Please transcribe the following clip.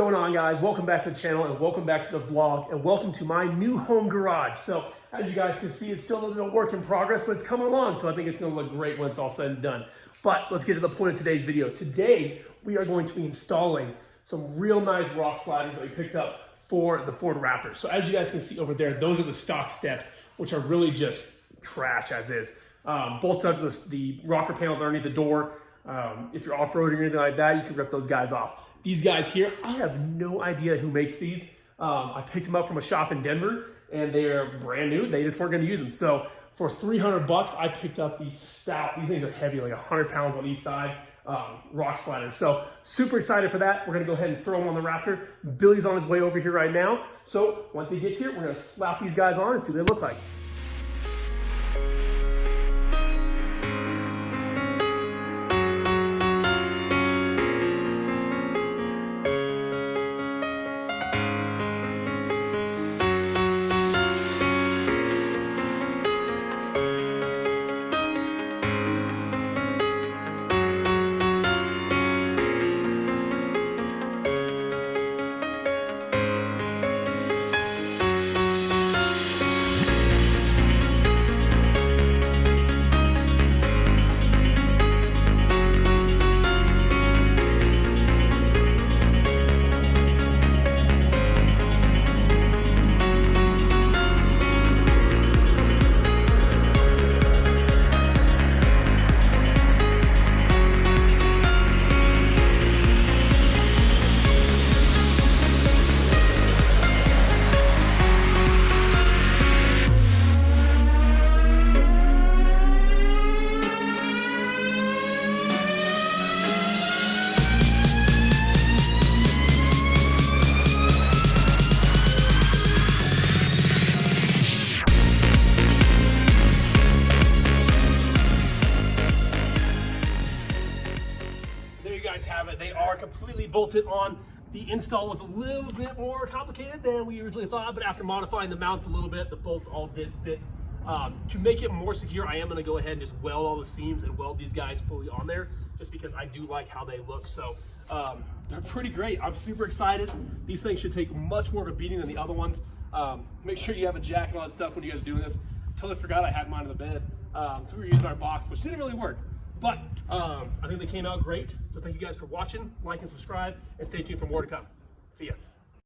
going on, guys? Welcome back to the channel and welcome back to the vlog and welcome to my new home garage. So as you guys can see, it's still a little bit of work in progress, but it's coming along. So I think it's gonna look great when it's all said and done. But let's get to the point of today's video. Today, we are going to be installing some real nice rock sliders that we picked up for the Ford Raptor. So as you guys can see over there, those are the stock steps, which are really just trash as is. Both of the rocker panels underneath the door. If you're off-roading or anything like that, you can rip those guys off. These guys here, I have no idea who makes these. I picked them up from a shop in Denver and they're brand new. They just weren't gonna use them. So for 300 bucks, I picked up these stout, these things are heavy, like 100 pounds on each side, rock sliders. So super excited for that. We're gonna go ahead and throw them on the Raptor. Billy's on his way over here right now. So once he gets here, we're gonna slap these guys on and see what they look like. Have it. They are completely bolted on. The install was a little bit more complicated than we originally thought, but after modifying the mounts a little bit, the bolts all did fit. To make it more secure, I am going to go ahead and just weld all the seams and weld these guys fully on there, just because I do like how they look. So they're pretty great. I'm super excited. These things should take much more of a beating than the other ones. Make sure you have a jack and all that stuff when you guys are doing this. Totally forgot I had mine in the bed. So we were using our box, which didn't really work. But I think they came out great. So thank you guys for watching, like and subscribe, and stay tuned for more to come. See ya.